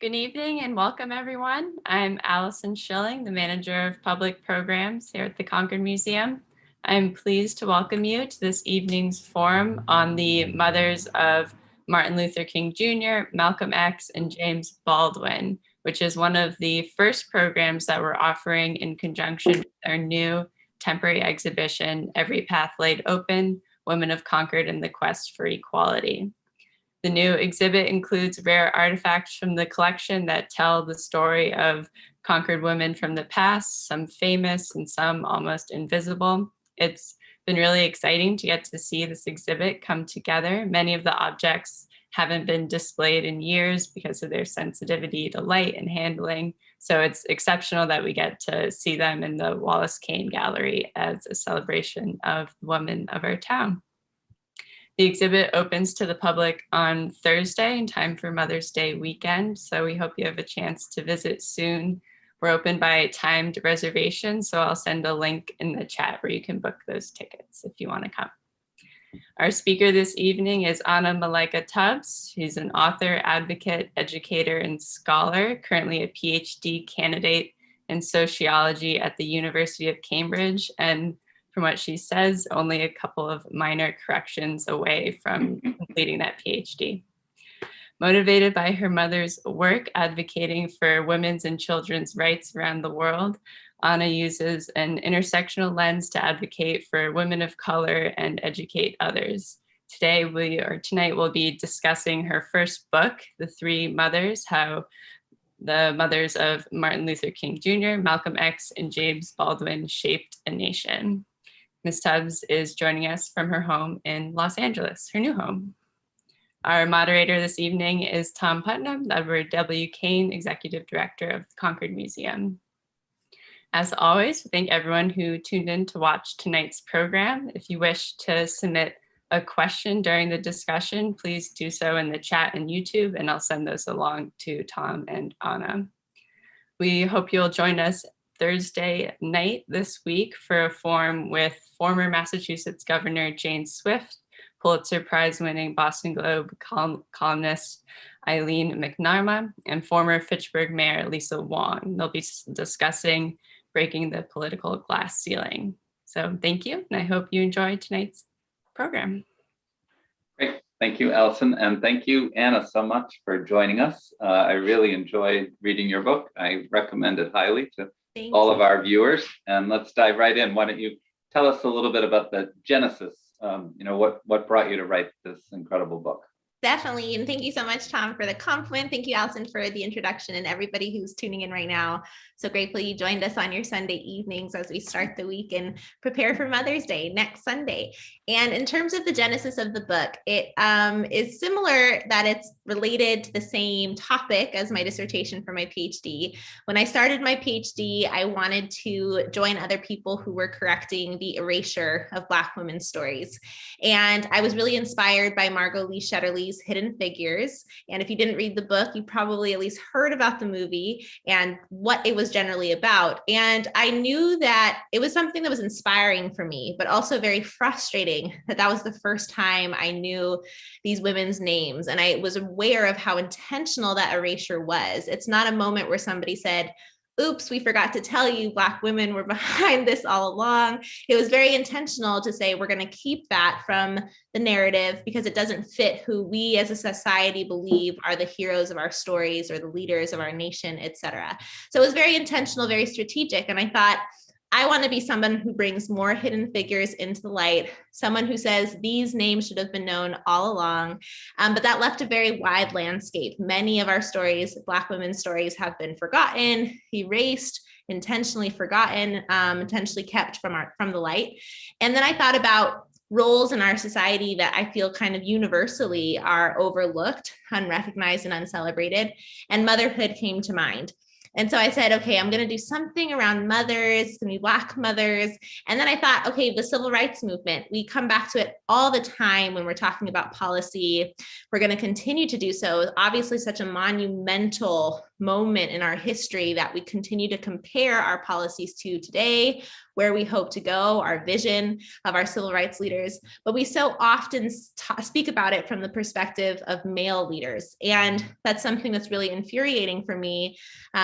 Good evening and welcome everyone. I'm Allison Schilling, the Manager of Public Programs here at the Concord Museum. I'm pleased to welcome you to this evening's forum on the mothers of Martin Luther King Jr., Malcolm X, and James Baldwin, which is one of the first programs that we're offering in conjunction with our new temporary exhibition, Every Path Laid Open, Women of Concord and the Quest for Equality. The new exhibit includes rare artifacts from the collection that tell the story of Concord women from the past, some famous and some almost invisible. It's been really exciting to get to see this exhibit come together. Many of the objects haven't been displayed in years because of their sensitivity to light and handling. So it's exceptional that we get to see them in the Wallace Kane Gallery as a celebration of the women of our town. The exhibit opens to the public on Thursday in time for Mother's Day weekend, so we hope you have a chance to visit soon. We're open by timed reservation, so I'll send a link in the chat where you can book those tickets if you want to come. Our speaker this evening is Malaika Tubbs. She's an author, advocate, educator, and scholar, currently a PhD candidate in sociology at the University of Cambridge, and from what she says, only a couple of minor corrections away from completing that PhD. Motivated by her mother's work advocating for women's and children's rights around the world, Anna uses an intersectional lens to advocate for women of color and educate others. Tonight we'll be discussing her first book, The Three Mothers, how the mothers of Martin Luther King Jr., Malcolm X, and James Baldwin shaped a nation. Ms. Tubbs is joining us from her home in Los Angeles, her new home. Our moderator this evening is Tom Putnam, Edward W. Kane, Executive Director of the Concord Museum. As always, we thank everyone who tuned in to watch tonight's program. If you wish to submit a question during the discussion, please do so in the chat and YouTube, and I'll send those along to Tom and Anna. We hope you'll join us Thursday night this week for a forum with former Massachusetts Governor Jane Swift, Pulitzer Prize-winning Boston Globe columnist Eileen McNarma, and former Fitchburg Mayor Lisa Wong. They'll be discussing breaking the political glass ceiling. So thank you, and I hope you enjoyed tonight's program. Great, thank you, Allison, and thank you, Anna, so much for joining us. I really enjoyed reading your book. I recommend it highly to all of our viewers, and let's dive right in. Why don't you tell us a little bit about the genesis, what brought you to write this incredible book? Definitely, and thank you so much, Tom, for the compliment. Thank you, Allison, for the introduction, and everybody who's tuning in right now. So grateful you joined us on your Sunday evenings as we start the week and prepare for Mother's Day next Sunday. And in terms of the genesis of the book, it is similar that it's related to the same topic as my dissertation for my PhD. When I started my PhD, I wanted to join other people who were correcting the erasure of Black women's stories. And I was really inspired by Margot Lee Shetterly's Hidden Figures. And if you didn't read the book, you probably at least heard about the movie and what it was generally about. And I knew that it was something that was inspiring for me, but also very frustrating that that was the first time I knew these women's names. And I was aware of how intentional that erasure was. It's not a moment where somebody said, oops, we forgot to tell you Black women were behind this all along. It was very intentional to say, we're going to keep that from the narrative because it doesn't fit who we as a society believe are the heroes of our stories or the leaders of our nation, etc. So it was very intentional, very strategic. And I thought, I want to be someone who brings more hidden figures into the light, someone who says these names should have been known all along, but that left a very wide landscape. Many of our stories, Black women's stories, have been forgotten, erased, intentionally forgotten, intentionally kept from the light. And then I thought about roles in our society that I feel kind of universally are overlooked, unrecognized, and uncelebrated, and motherhood came to mind. And so I said, okay, I'm going to do something around mothers, it's going to be Black mothers. And then I thought, okay, the civil rights movement, we come back to it all the time when we're talking about policy. We're going to continue to do so. Obviously, such a monumental moment in our history that we continue to compare our policies to today. where we hope to go, our vision of our civil rights leaders, but we so often speak about it from the perspective of male leaders. And that's something that's really infuriating for me,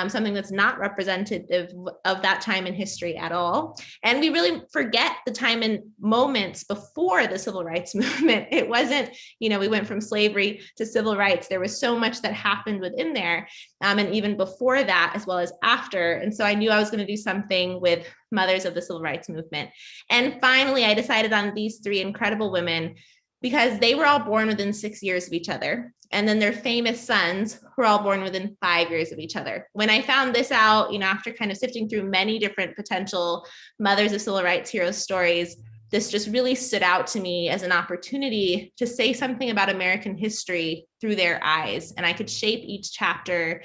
something that's not representative of that time in history at all. And we really forget the time and moments before the civil rights movement. It wasn't, we went from slavery to civil rights. There was so much that happened within there, and even before that, as well as after. And so I knew I was going to do something with mothers of the civil rights movement. And finally, I decided on these three incredible women because they were all born within 6 years of each other. And then their famous sons were all born within 5 years of each other. When I found this out, after kind of sifting through many different potential mothers of civil rights heroes stories, this just really stood out to me as an opportunity to say something about American history through their eyes. And I could shape each chapter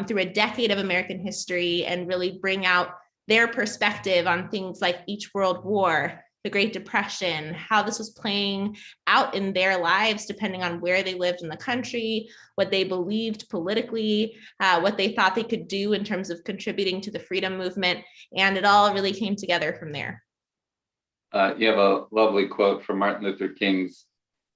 through a decade of American history and really bring out their perspective on things like each world war, the Great Depression, how this was playing out in their lives, depending on where they lived in the country, what they believed politically, what they thought they could do in terms of contributing to the freedom movement. And it all really came together from there. You have a lovely quote from Martin Luther King's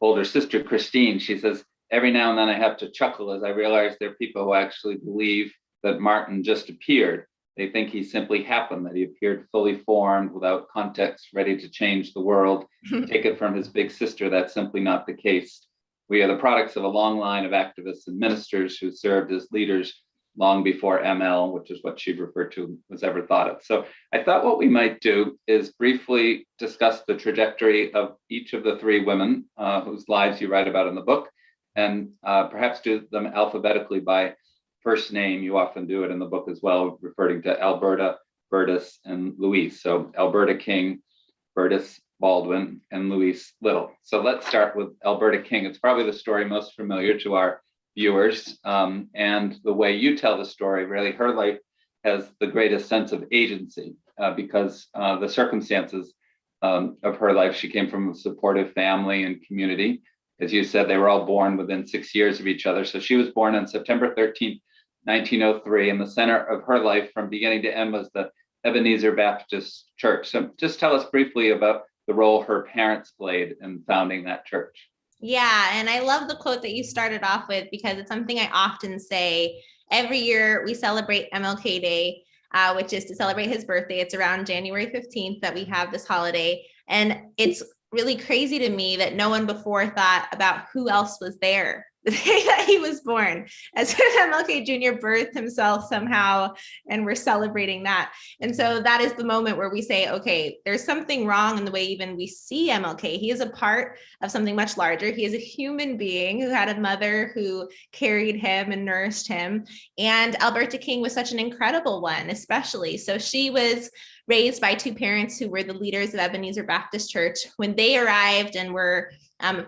older sister, Christine. She says, "Every now and then I have to chuckle as I realize there are people who actually believe that Martin just appeared. They think he simply happened, that he appeared fully formed, without context, ready to change the world. Take it from his big sister, that's simply not the case. We are the products of a long line of activists and ministers who served as leaders long before ML, which is what she referred to, was ever thought of." So I thought what we might do is briefly discuss the trajectory of each of the three women whose lives you write about in the book, and perhaps do them alphabetically by first name. You often do it in the book as well, referring to Alberta, Bertus, and Louise. So Alberta King, Bertus Baldwin, and Louise Little. So let's start with Alberta King. It's probably the story most familiar to our viewers, and the way you tell the story, really her life has the greatest sense of agency because the circumstances of her life, she came from a supportive family and community. As you said, they were all born within 6 years of each other. So she was born on September 13th, 1903, and the center of her life from beginning to end was the Ebenezer Baptist Church. So just tell us briefly about the role her parents played in founding that church. Yeah, and I love the quote that you started off with because it's something I often say. Every year we celebrate MLK Day, which is to celebrate his birthday. It's around January 15th that we have this holiday. And it's really crazy to me that no one before thought about who else was there the day that he was born, as if MLK Jr. birthed himself somehow, and we're celebrating that. And so that is the moment where we say, okay, there's something wrong in the way even we see MLK. He is a part of something much larger. He is a human being who had a mother who carried him and nourished him. And Alberta King was such an incredible one, especially. So she was raised by two parents who were the leaders of Ebenezer Baptist Church. When they arrived and were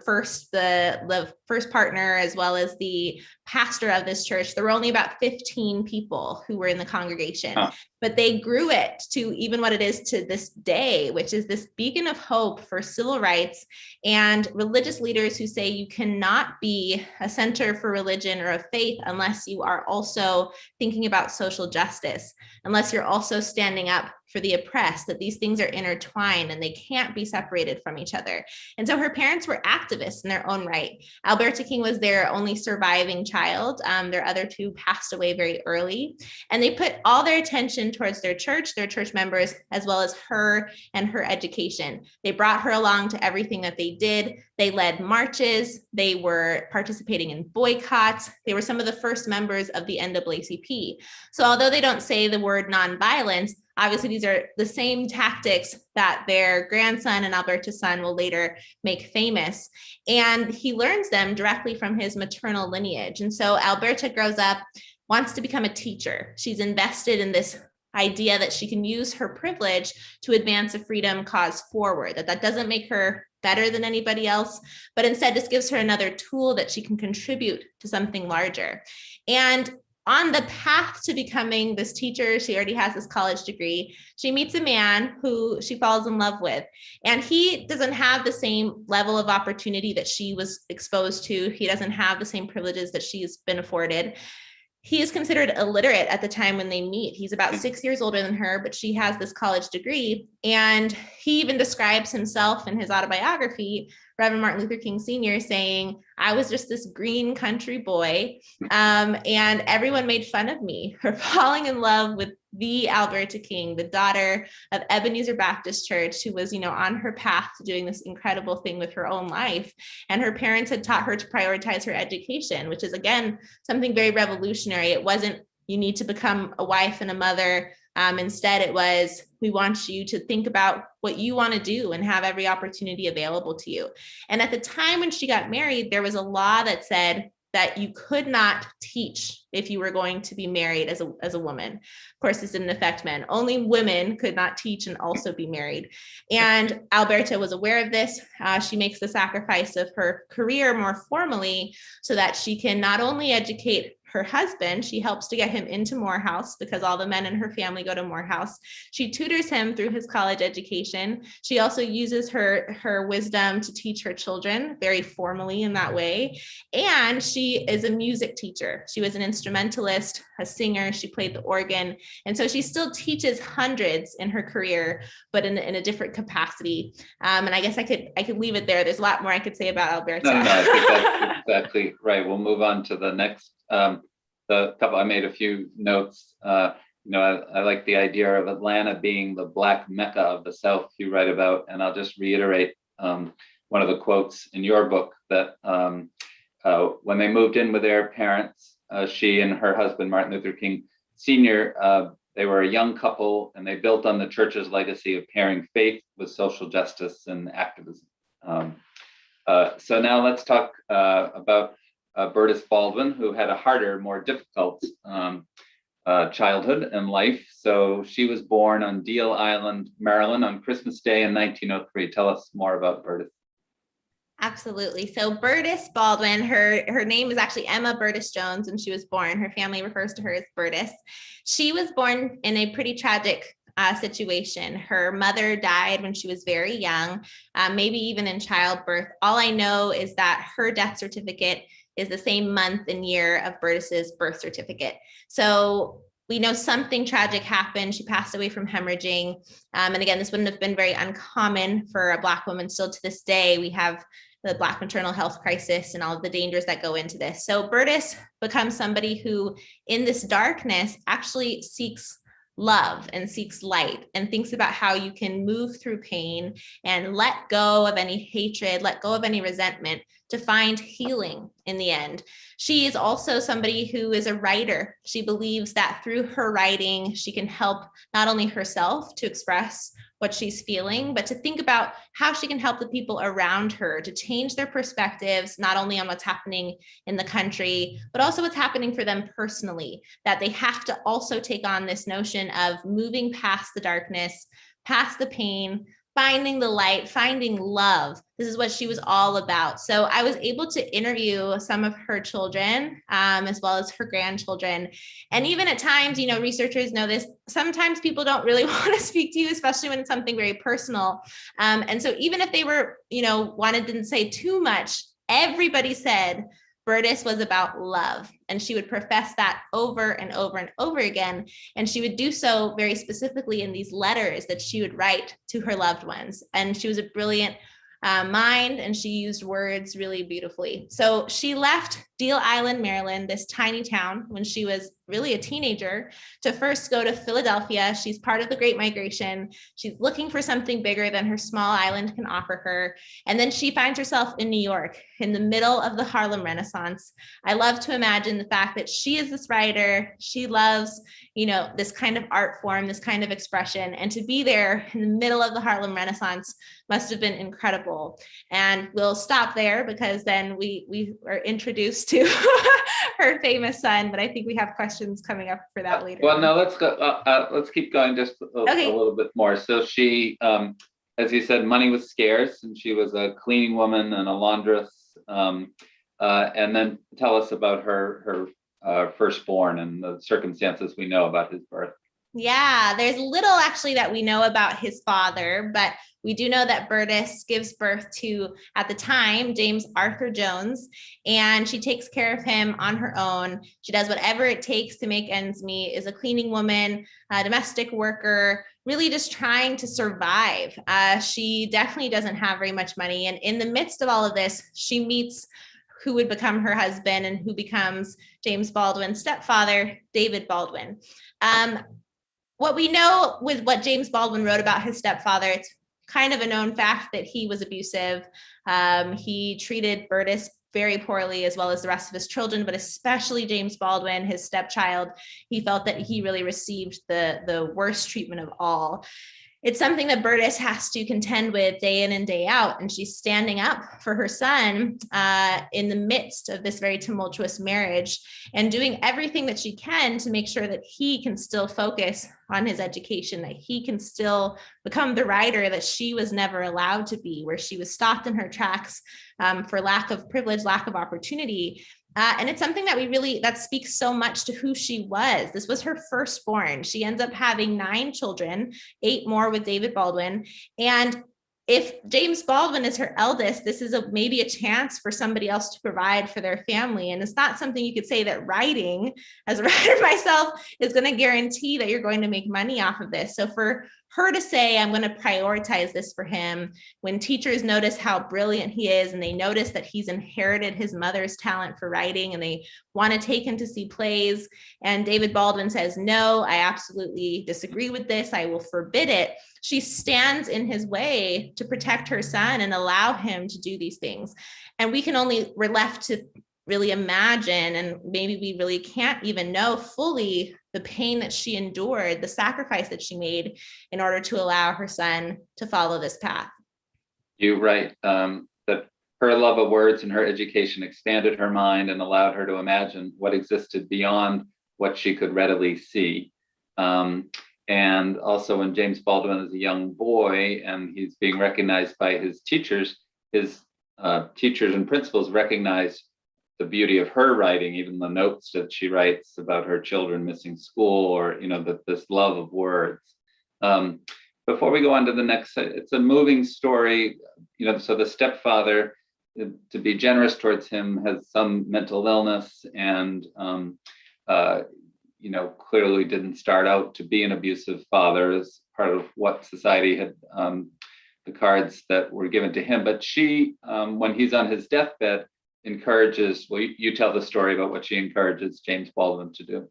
first the first partner as well as the pastor of this church, there were only about 15 people who were in the congregation. But they grew it to even what it is to this day, which is this beacon of hope for civil rights and religious leaders who say you cannot be a center for religion or a faith unless you are also thinking about social justice, unless you're also standing up for the oppressed, that these things are intertwined and they can't be separated from each other. And so her parents were activists in their own right. Alberta King was their only surviving child. Their other two passed away very early, and they put all their attention towards their church members, as well as her and her education. They brought her along to everything that they did. They led marches. They were participating in boycotts. They were some of the first members of the NAACP. So although they don't say the word nonviolence, obviously these are the same tactics that their grandson and Alberta's son will later make famous. And he learns them directly from his maternal lineage. And so Alberta grows up, wants to become a teacher. She's invested in this idea that she can use her privilege to advance a freedom cause forward, that doesn't make her better than anybody else, but instead just gives her another tool that she can contribute to something larger. And on the path to becoming this teacher, she already has this college degree. She meets a man who she falls in love with, and he doesn't have the same level of opportunity that she was exposed to. He doesn't have the same privileges that she's been afforded. he is considered illiterate at the time when they meet. He's about 6 years older than her, but she has this college degree. And he even describes himself in his autobiography, Reverend Martin Luther King Sr., saying, I was just this green country boy, and everyone made fun of me for falling in love with the Alberta King, the daughter of Ebenezer Baptist Church, who was, on her path to doing this incredible thing with her own life. And her parents had taught her to prioritize her education, which is, again, something very revolutionary. It wasn't, you need to become a wife and a mother. Instead, it was, we want you to think about what you want to do and have every opportunity available to you. And at the time when she got married, there was a law that said that you could not teach if you were going to be married as a woman. Of course, this didn't affect men. Only women could not teach and also be married. And Alberta was aware of this. She makes the sacrifice of her career more formally so that she can not only educate her husband, she helps to get him into Morehouse because all the men in her family go to Morehouse. She tutors him through his college education. She also uses her wisdom to teach her children very formally in that way. And she is a music teacher. She was an instrumentalist, a singer. She played the organ. And so she still teaches hundreds in her career, but in a different capacity. And I guess I could leave it there. There's a lot more I could say about Alberta. No, I think that's exactly right. We'll move on to the next. I made a few notes. I like the idea of Atlanta being the Black Mecca of the South you write about, and I'll just reiterate one of the quotes in your book that when they moved in with their parents, she and her husband, Martin Luther King Sr., they were a young couple, and they built on the church's legacy of pairing faith with social justice and activism. So now let's talk about Bertus Baldwin, who had a harder, more difficult childhood and life. So she was born on Deal Island, Maryland on Christmas Day in 1903. Tell us more about Bertus. Absolutely. So Bertus Baldwin, her name is actually Emma Bertus Jones, and she was born. Her family refers to her as Bertus. She was born in a pretty tragic situation. Her mother died when she was very young, maybe even in childbirth. All I know is that her death certificate is the same month and year of Bertus's birth certificate. So we know something tragic happened. She passed away from hemorrhaging. And again, this wouldn't have been very uncommon for a Black woman. Still to this day, we have the Black maternal health crisis and all of the dangers that go into this. So Bertus becomes somebody who, in this darkness, actually seeks love and seeks light and thinks about how you can move through pain and let go of any hatred, let go of any resentment to find healing in the end. She is also somebody who is a writer. She believes that through her writing, she can help not only herself to express what she's feeling, but to think about how she can help the people around her to change their perspectives, not only on what's happening in the country, but also what's happening for them personally, that they have to also take on this notion of moving past the darkness, past the pain, finding the light, finding love. This is what she was all about. So I was able to interview some of her children, as well as her grandchildren. And even at times, researchers know this, sometimes people don't really want to speak to you, especially when it's something very personal. And so even if they were, didn't say too much, everybody said Bertus was about love, and she would profess that over and over and over again. And she would do so very specifically in these letters that she would write to her loved ones. And she was a brilliant mind, and she used words really beautifully. So she left Deal Island, Maryland, this tiny town, when she was really a teenager, to first go to Philadelphia. She's part of the Great Migration. She's looking for something bigger than her small island can offer her. And then she finds herself in New York, in the middle of the Harlem Renaissance. I love to imagine the fact that she is this writer. She loves, this kind of art form, this kind of expression, and to be there in the middle of the Harlem Renaissance must have been incredible. And we'll stop there because then we are introduced to her famous son, but I think we have questions coming up for that later. Well, no, let's go. Let's keep going just a little bit more. So she, as you said, money was scarce, and she was a cleaning woman and a laundress. And then tell us about her firstborn and the circumstances we know about his birth. Yeah, there's little actually that we know about his father, but we do know that Bertus gives birth to, at the time, James Arthur Jones, and she takes care of him on her own. She does whatever it takes to make ends meet, is a cleaning woman, a domestic worker, really just trying to survive. She definitely doesn't have very much money. And in the midst of all of this, she meets who would become her husband and who becomes James Baldwin's stepfather, David Baldwin. What we know with what James Baldwin wrote about his stepfather, it's kind of a known fact that he was abusive. He treated Bertus very poorly, as well as the rest of his children, but especially James Baldwin, his stepchild. He felt that he really received the worst treatment of all. It's something that Bertus has to contend with day in and day out, and she's standing up for her son in the midst of this very tumultuous marriage and doing everything that she can to make sure that he can still focus on his education, that he can still become the writer that she was never allowed to be, where she was stopped in her tracks for lack of privilege, lack of opportunity. And it's something that speaks so much to who she was. This was her firstborn. She ends up having 9 children, 8 more with David Baldwin. And if James Baldwin is her eldest, this is maybe a chance for somebody else to provide for their family. And it's not something you could say that writing, as a writer myself, is going to guarantee that you're going to make money off of this. So for her to say, I'm going to prioritize this for him, when teachers notice how brilliant he is and they notice that he's inherited his mother's talent for writing and they want to take him to see plays, and David Baldwin says, no, I absolutely disagree with this, I will forbid it. She stands in his way to protect her son and allow him to do these things. And we're left to really imagine, and maybe we really can't even know fully, the pain that she endured, the sacrifice that she made in order to allow her son to follow this path. You're right, that her love of words and her education expanded her mind and allowed her to imagine what existed beyond what she could readily see. And also when James Baldwin is a young boy and he's being recognized by his teachers and principals recognize the beauty of her writing, even the notes that she writes about her children missing school, or this love of words. Before we go on to the next, it's a moving story. So the stepfather, to be generous towards him, has some mental illness and clearly didn't start out to be an abusive father as part of what society had, the cards that were given to him. But she, when he's on his deathbed, encourages, well, you tell the story about what she encourages James Baldwin to do.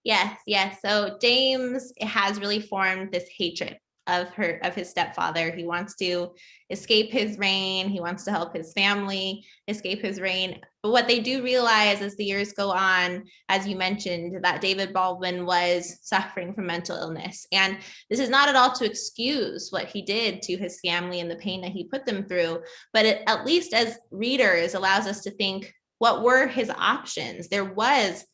Yes. So James has really formed this hatred of his stepfather. He wants to escape his reign. He wants to help his family escape his reign. But what they do realize as the years go on, as you mentioned, that David Baldwin was suffering from mental illness. And this is not at all to excuse what he did to his family and the pain that he put them through, but it, at least as readers, allows us to think, what were his options? There was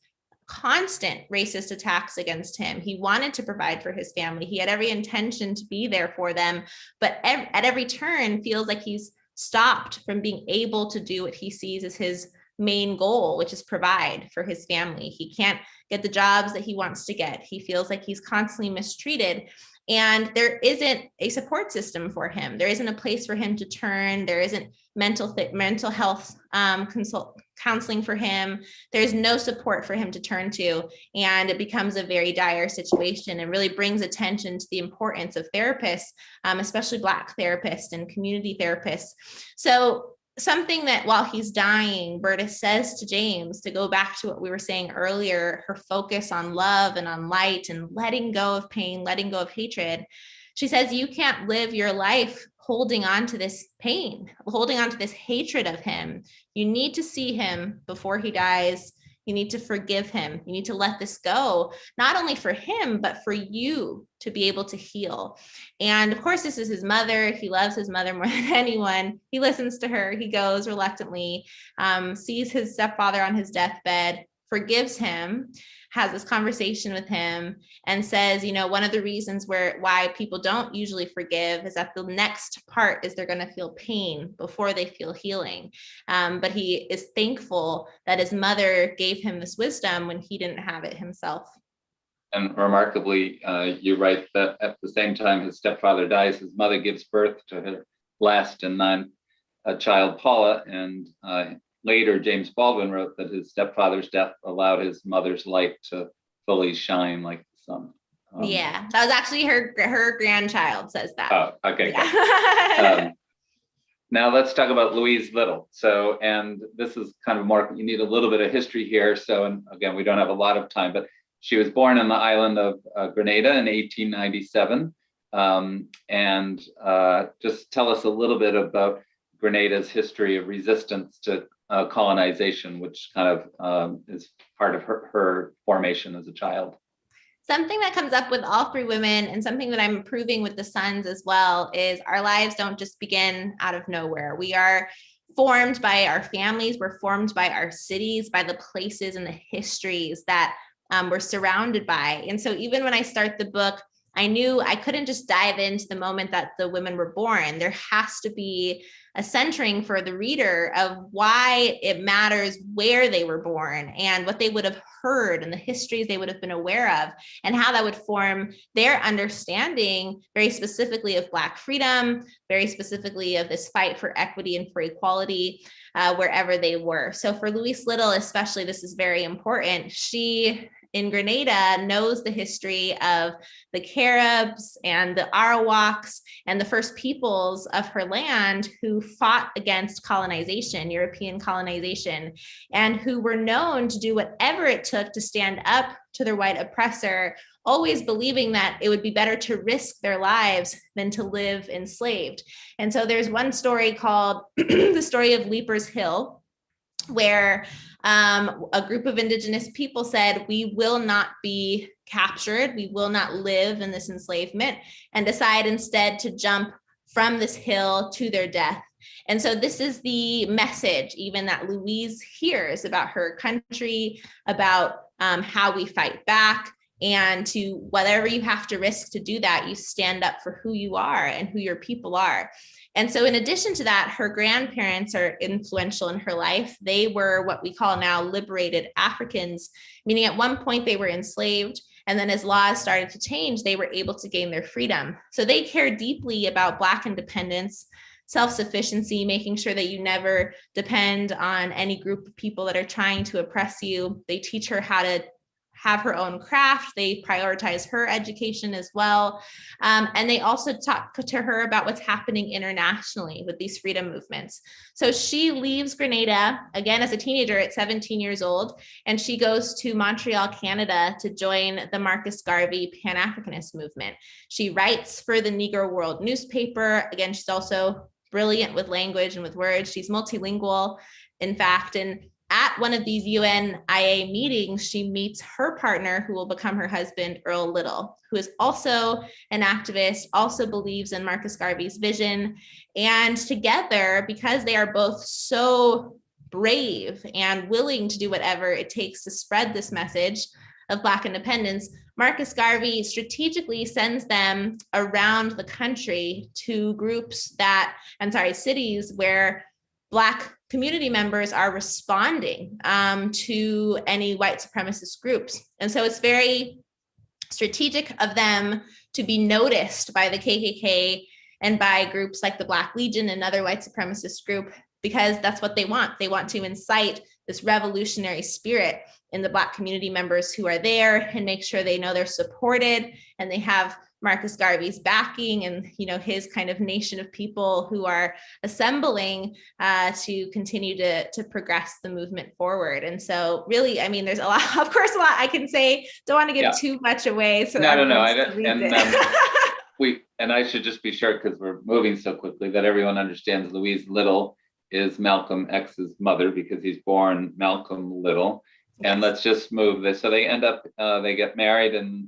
constant racist attacks against him. He wanted to provide for his family. He had every intention to be there for them, but at every turn feels like he's stopped from being able to do what he sees as his main goal, which is provide for his family. He can't get the jobs that he wants to get. He feels like he's constantly mistreated. And there isn't a support system for him. There isn't a place for him to turn. There isn't mental health counseling for him. There's no support for him to turn to. And it becomes a very dire situation and really brings attention to the importance of therapists, especially Black therapists and community therapists. So something that while he's dying, Bertus says to James, to go back to what we were saying earlier, her focus on love and on light and letting go of pain, letting go of hatred. She says, you can't live your life holding on to this pain, holding on to this hatred of him. You need to see him before he dies. You need to forgive him. You need to let this go, not only for him, but for you to be able to heal. And of course, this is his mother. He loves his mother more than anyone. He listens to her. He goes reluctantly, sees his stepfather on his deathbed, forgives him, has this conversation with him, and says, one of the reasons why people don't usually forgive is that the next part is they're going to feel pain before they feel healing. But he is thankful that his mother gave him this wisdom when he didn't have it himself. And remarkably, you write that at the same time his stepfather dies, his mother gives birth to her last and ninth child, Paula. And later, James Baldwin wrote that his stepfather's death allowed his mother's light to fully shine like the sun. Yeah, that was actually her grandchild says that. Oh, okay. Yeah. Now let's talk about Louise Little. So, and this is kind of more, you need a little bit of history here. So, and again, we don't have a lot of time, but she was born on the island of Grenada in 1897. And just tell us a little bit about Grenada's history of resistance to colonization, which kind of is part of her formation as a child. Something that comes up with all three women, and something that I'm proving with the sons as well, is our lives don't just begin out of nowhere. We are formed by our families, we're formed by our cities, by the places and the histories that we're surrounded by. And so even when I start the book, I knew I couldn't just dive into the moment that the women were born. There has to be a centering for the reader of why it matters where they were born and what they would have heard and the histories they would have been aware of, and how that would form their understanding very specifically of Black freedom, very specifically of this fight for equity and for equality wherever they were. So for Louise Little especially, this is very important. She in Grenada knows the history of the Caribs and the Arawaks and the first peoples of her land who fought against colonization, European colonization, and who were known to do whatever it took to stand up to their white oppressor, always believing that it would be better to risk their lives than to live enslaved. And so there's one story called the story of Leaper's Hill, where a group of indigenous people said, we will not be captured, we will not live in this enslavement, and decide instead to jump from this hill to their death. And so this is the message even that Louise hears about her country, about how we fight back, and to whatever you have to risk to do that, you stand up for who you are and who your people are. And so in addition to that, her grandparents are influential in her life. They were what we call now liberated Africans, meaning at one point they were enslaved. And then as laws started to change, they were able to gain their freedom. So they care deeply about Black independence, self-sufficiency, making sure that you never depend on any group of people that are trying to oppress you. They teach her how to have her own craft. They prioritize her education as well. And they also talk to her about what's happening internationally with these freedom movements. So she leaves Grenada, again, as a teenager at 17 years old, and she goes to Montreal, Canada to join the Marcus Garvey Pan-Africanist movement. She writes for the Negro World newspaper. Again, she's also brilliant with language and with words. She's multilingual, in fact, and at one of these UNIA meetings, she meets her partner, who will become her husband, Earl Little, who is also an activist, also believes in Marcus Garvey's vision. And together, because they are both so brave and willing to do whatever it takes to spread this message of Black independence, Marcus Garvey strategically sends them around the country to cities where Black community members are responding to any white supremacist groups. And so it's very strategic of them to be noticed by the KKK and by groups like the Black Legion and other white supremacist group, because that's what they want. They want to incite this revolutionary spirit in the Black community members who are there and make sure they know they're supported and they have Marcus Garvey's backing and, his kind of nation of people who are assembling to continue to progress the movement forward. And so really, I mean, there's a lot I can say, don't want to give too much away. So no. And I should just be sure, because we're moving so quickly, that everyone understands Louise Little is Malcolm X's mother, because he's born Malcolm Little. Yes. And let's just move this. So they end up, they get married in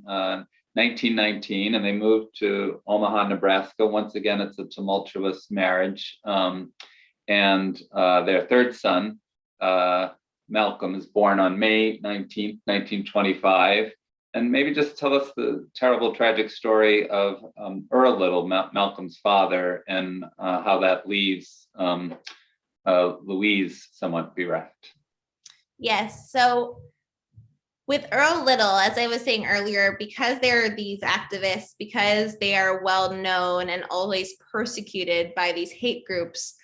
1919, and they moved to Omaha, Nebraska. Once again, it's a tumultuous marriage. And their third son, Malcolm, is born on May 19th, 1925. And maybe just tell us the terrible, tragic story of Earl Little, Malcolm's father, and how that leaves Louise somewhat bereft. Yes. So With Earl Little, as I was saying earlier, because there are these activists, because they are well known and always persecuted by these hate groups,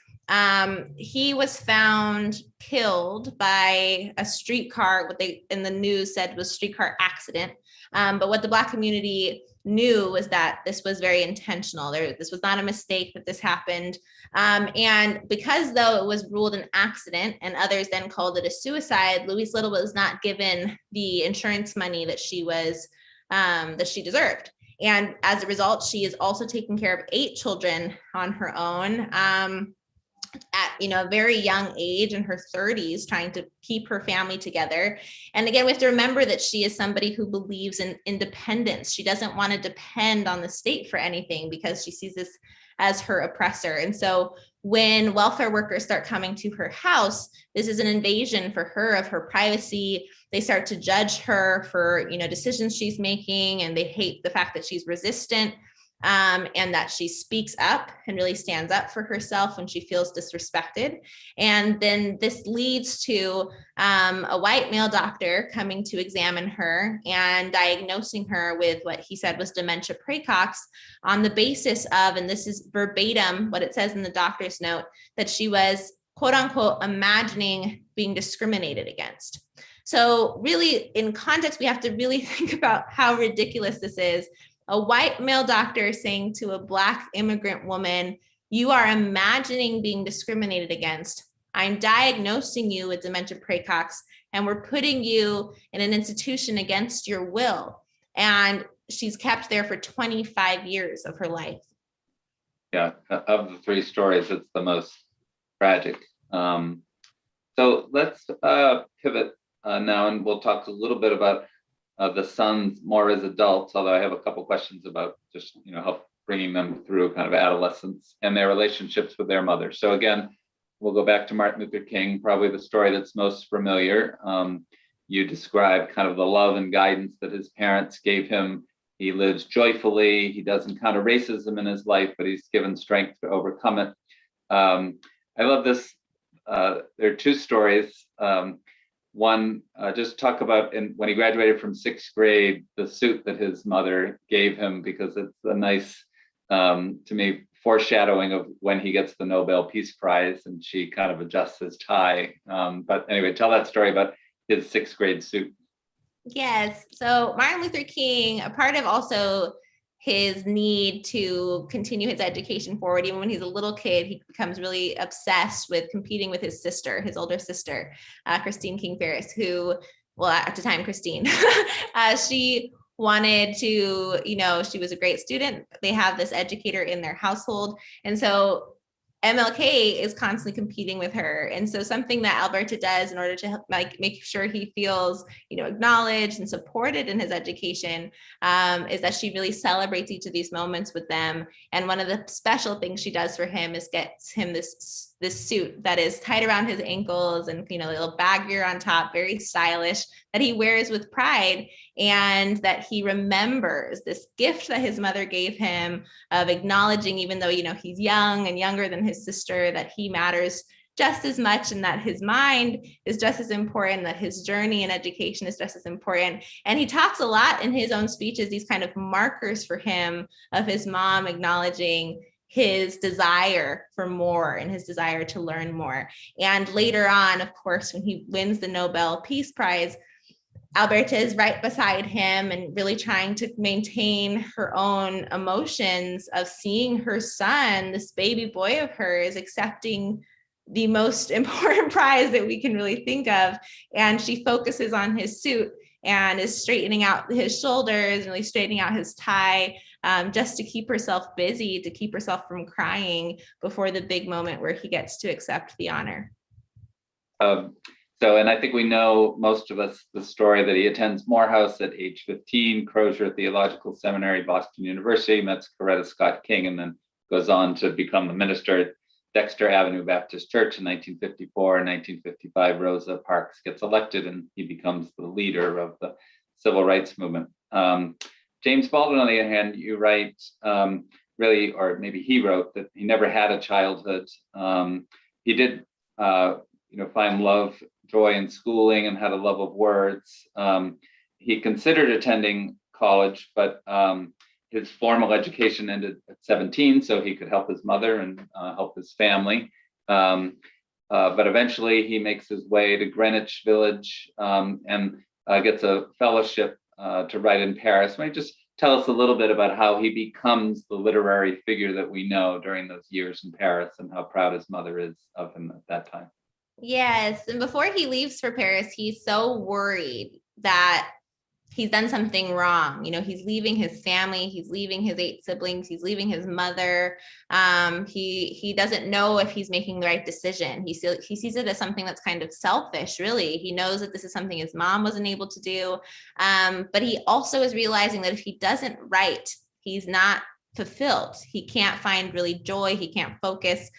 he was found killed by a streetcar, what they in the news said was streetcar accident. But what the Black community knew was that this was very intentional. This was not a mistake that this happened. And because though it was ruled an accident and others then called it a suicide, Louise Little was not given the insurance money that she deserved. And as a result, she is also taking care of 8 children on her own. At a very young age, in her 30s, trying to keep her family together. And again, we have to remember that she is somebody who believes in independence. She doesn't want to depend on the state for anything because she sees this as her oppressor. And so when welfare workers start coming to her house, this is an invasion for her of her privacy. They start to judge her for decisions she's making, and they hate the fact that she's resistant. And that she speaks up and really stands up for herself when she feels disrespected. And then this leads to a white male doctor coming to examine her and diagnosing her with what he said was dementia praecox on the basis of, and this is verbatim what it says in the doctor's note, that she was, quote unquote, imagining being discriminated against. So really, in context, we have to really think about how ridiculous this is. A white male doctor saying to a Black immigrant woman, you are imagining being discriminated against. I'm diagnosing you with dementia praecox, and we're putting you in an institution against your will. And she's kept there for 25 years of her life. Yeah, of the 3 stories, it's the most tragic. So let's pivot now, and we'll talk a little bit about the sons more as adults, although I have a couple questions about just help bringing them through kind of adolescence and their relationships with their mother. So again, we'll go back to Martin Luther King, probably the story that's most familiar. You describe kind of the love and guidance that his parents gave him. He lives joyfully. He does encounter racism in his life, but he's given strength to overcome it. I love this. There are 2 stories. One, just talk about when he graduated from 6th grade, the suit that his mother gave him, because it's a nice, to me, foreshadowing of when he gets the Nobel Peace Prize and she kind of adjusts his tie. But anyway, tell that story about his 6th grade suit. Yes. So Martin Luther King, a part of also his need to continue his education forward, even when he's a little kid, he becomes really obsessed with competing with his sister, his older sister, Christine King Ferris, who, well, at the time, Christine, she wanted to, she was a great student. They have this educator in their household. And so MLK is constantly competing with her. And so something that Alberta does in order to help, make sure he feels, acknowledged and supported in his education, is that she really celebrates each of these moments with them. And one of the special things she does for him is gets him this suit that is tied around his ankles and, a little bag gear on top, very stylish, that he wears with pride, and that he remembers this gift that his mother gave him of acknowledging, even though, he's young and younger than his sister, that he matters just as much, and that his mind is just as important, that his journey in education is just as important. And he talks a lot in his own speeches, these kind of markers for him of his mom acknowledging his desire for more and his desire to learn more. And later on, of course, when he wins the Nobel Peace Prize, Alberta is right beside him and really trying to maintain her own emotions of seeing her son, this baby boy of hers, accepting the most important prize that we can really think of. And she focuses on his suit and is straightening out his shoulders, really straightening out his tie, just to keep herself busy, to keep herself from crying before the big moment where he gets to accept the honor. And I think we know, most of us, the story that he attends Morehouse at age 15, Crozier Theological Seminary, Boston University, meets Coretta Scott King, and then goes on to become the minister at Dexter Avenue Baptist Church in 1954. In 1955, Rosa Parks gets elected, and he becomes the leader of the civil rights movement. James Baldwin, on the other hand, you write really, or maybe he wrote, that he never had a childhood. He did, find love, joy in schooling, and had a love of words. he considered attending college, but his formal education ended at 17, so he could help his mother and help his family. But eventually he makes his way to Greenwich Village and gets a fellowship to write in Paris. Might just tell us a little bit about how he becomes the literary figure that we know during those years in Paris, and how proud his mother is of him at that time. Yes. And before he leaves for Paris, he's so worried that he's done something wrong. You know, he's leaving his family, he's leaving his 8 siblings, he's leaving his mother. He doesn't know if he's making the right decision. He sees it as something that's kind of selfish, really. He knows that this is something his mom wasn't able to do. But he also is realizing that if he doesn't write, he's not fulfilled. He can't find really joy. He can't focus.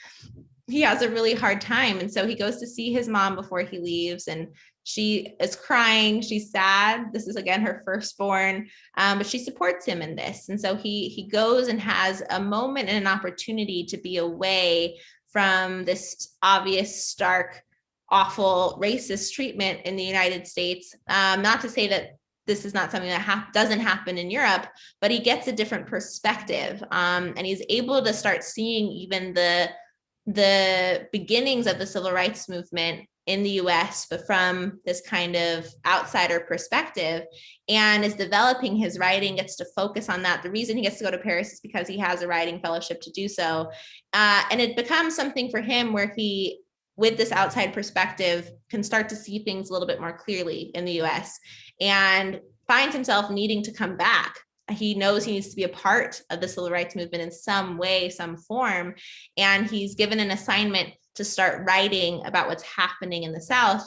He has a really hard time. And so he goes to see his mom before he leaves, and she is crying. She's sad. This is, again, her firstborn, but she supports him in this. And so he goes and has a moment and an opportunity to be away from this obvious, stark, awful, racist treatment in the United States. Not to say that this is not something that doesn't happen in Europe, but he gets a different perspective, and he's able to start seeing even the beginnings of the civil rights movement in the US, but from this kind of outsider perspective, and is developing his writing, gets to focus on that. The reason he gets to go to Paris is because he has a writing fellowship to do so. And it becomes something for him where he, with this outside perspective, can start to see things a little bit more clearly in the US, and finds himself needing to come back. He knows he needs to be a part of the civil rights movement in some way, some form. And he's given an assignment to start writing about what's happening in the South,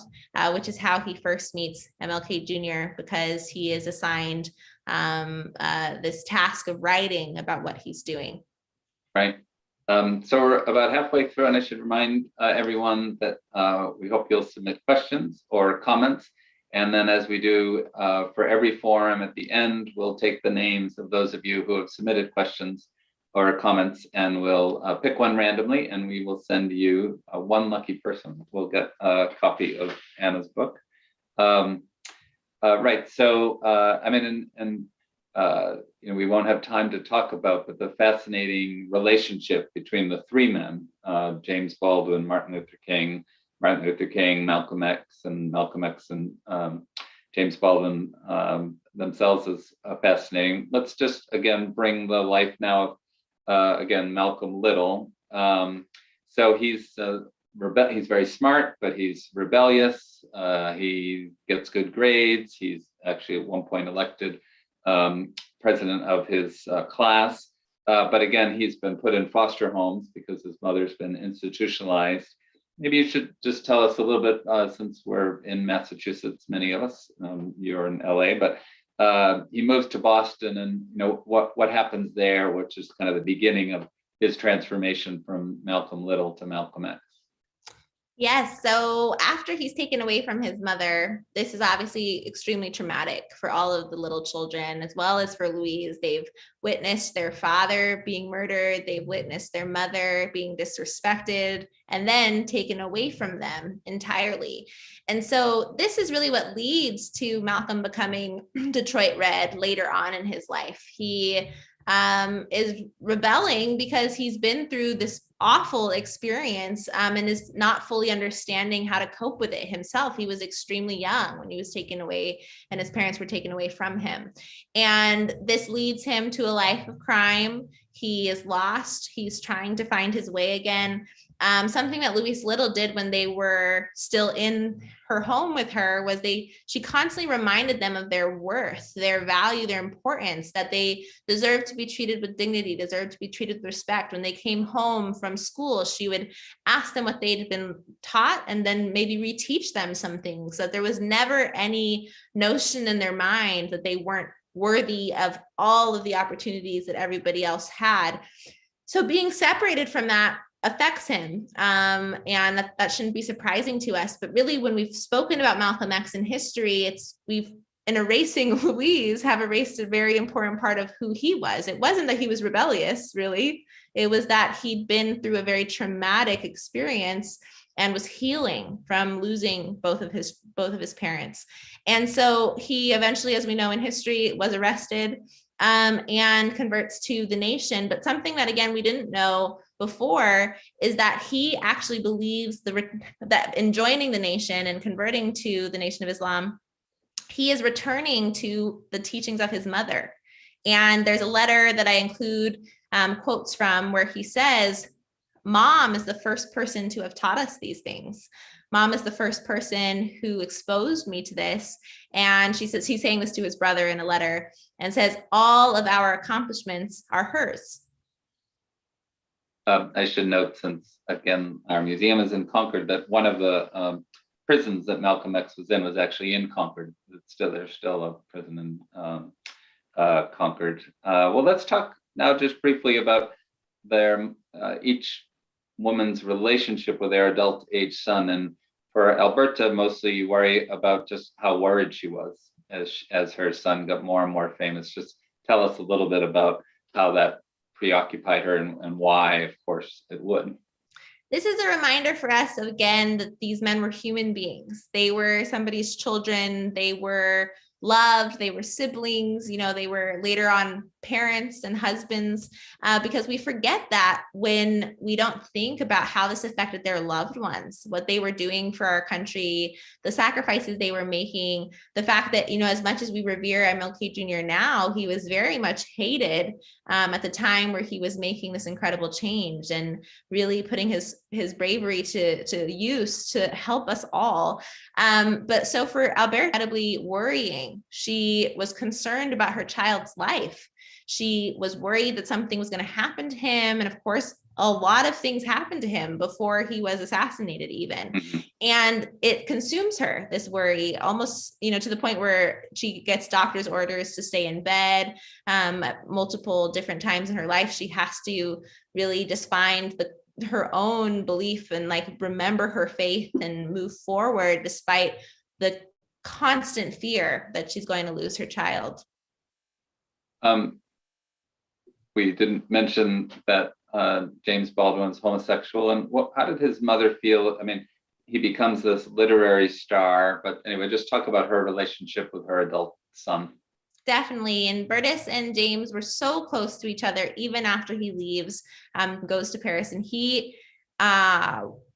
which is how he first meets MLK Jr., because he is assigned this task of writing about what he's doing. Right. So we're about halfway through, and I should remind everyone that we hope you'll submit questions or comments. And then, as we do for every forum, at the end, we'll take the names of those of you who have submitted questions or comments, and we'll pick one randomly, and we will send you one lucky person. We'll get a copy of Anna's book. Right. So, I mean, you know, we won't have time to talk about, but the fascinating relationship between the 3 men, James Baldwin, Martin Luther King, Malcolm X, and James Baldwin themselves is fascinating. Let's just again bring the life now of Malcolm Little. So he's very smart, but he's rebellious. He gets good grades. He's actually at one point elected president of his class. But again, he's been put in foster homes because his mother's been institutionalized. Maybe you should just tell us a little bit, since we're in Massachusetts, many of us, you're in LA, but he moves to Boston, and you know what happens there, which is kind of the beginning of his transformation from Malcolm Little to Malcolm X. Yes. So after he's taken away from his mother, this is obviously extremely traumatic for all of the little children, as well as for Louise. They've witnessed their father being murdered. They've witnessed their mother being disrespected and then taken away from them entirely. And so this is really what leads to Malcolm becoming Detroit Red later on in his life. He is rebelling because he's been through this awful experience, and is not fully understanding how to cope with it himself. He was extremely young when he was taken away and his parents were taken away from him. And this leads him to a life of crime. He is lost. He's trying to find his way again. Something that Louise Little did when they were still in her home with her was she constantly reminded them of their worth, their value, their importance, that they deserve to be treated with dignity, deserve to be treated with respect. When they came home from school, she would ask them what they'd been taught and then maybe reteach them some things, that there was never any notion in their mind that they weren't worthy of all of the opportunities that everybody else had. So being separated from that affects him, and that shouldn't be surprising to us. But really, when we've spoken about Malcolm X in history, we've in erasing Louise have erased a very important part of who he was. It wasn't that he was rebellious, really. It was that he'd been through a very traumatic experience and was healing from losing both of his parents. And so he eventually, as we know in history, was arrested and converts to the nation. But something that, again, we didn't know before is that he actually believes that in joining the nation and converting to the Nation of Islam, he is returning to the teachings of his mother. And there's a letter that I include quotes from where he says, Mom is the first person to have taught us these things. Mom is the first person who exposed me to this. And she says, he's saying this to his brother in a letter, and says, all of our accomplishments are hers. I should note, since again, our museum is in Concord, that one of the prisons that Malcolm X was in was actually in Concord. There's still a prison in Concord. Well, let's talk now just briefly about their each woman's relationship with their adult age son. And for Alberta, mostly you worry about just how worried she was as her son got more and more famous. Just tell us a little bit about how that preoccupied her and why, of course, it would. This is a reminder for us, again, that these men were human beings. They were somebody's children. They were loved. They were siblings. They were later on parents and husbands, because we forget that when we don't think about how this affected their loved ones, what they were doing for our country, the sacrifices they were making, the fact that, as much as we revere MLK Jr. now, he was very much hated at the time where he was making this incredible change and really putting his bravery to use to help us all. But so for Alberta, incredibly worrying. She was concerned about her child's life. She was worried that something was going to happen to him. And of course, a lot of things happened to him before he was assassinated even. And it consumes her, this worry, almost, to the point where she gets doctor's orders to stay in bed at multiple different times in her life. She has to really just find her own belief and remember her faith and move forward despite the constant fear that she's going to lose her child. We didn't mention that James Baldwin's homosexual, and how did his mother feel? I mean, he becomes this literary star, but anyway, just talk about her relationship with her adult son. Definitely. And Burtis and James were so close to each other, even after he leaves, goes to Paris, and he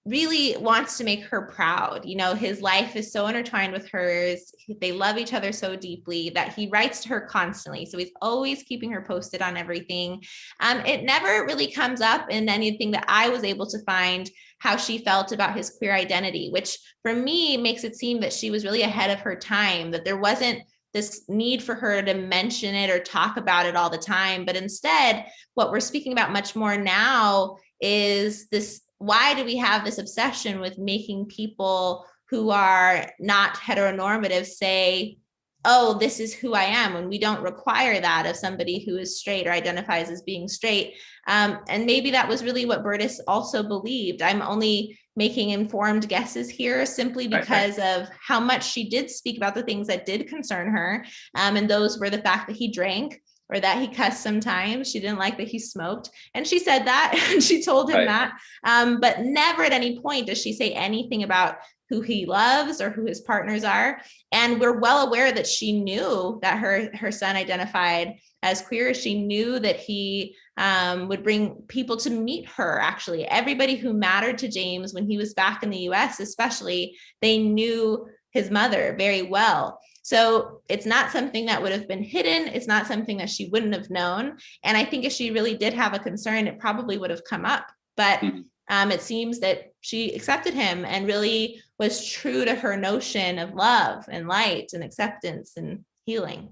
really wants to make her proud. His life is so intertwined with hers. They love each other so deeply that he writes to her constantly. So he's always keeping her posted on everything. It never really comes up in anything that I was able to find how she felt about his queer identity, which for me makes it seem that she was really ahead of her time, that there wasn't this need for her to mention it or talk about it all the time. But instead, what we're speaking about much more now is this: why do we have this obsession with making people who are not heteronormative say, oh, this is who I am, when we don't require that of somebody who is straight or identifies as being straight? And maybe that was really what Burtis also believed. I'm only making informed guesses here simply because of how much she did speak about the things that did concern her. And those were the fact that he drank, or that he cussed sometimes. She didn't like that he smoked. And she said that, and she told him that. But never at any point does she say anything about who he loves or who his partners are. And we're well aware that she knew that her son identified as queer. She knew that he would bring people to meet her. Actually, everybody who mattered to James when he was back in the US, especially, they knew his mother very well. So it's not something that would have been hidden. It's not something that she wouldn't have known. And I think if she really did have a concern, it probably would have come up. But it seems that she accepted him and really was true to her notion of love and light and acceptance and healing.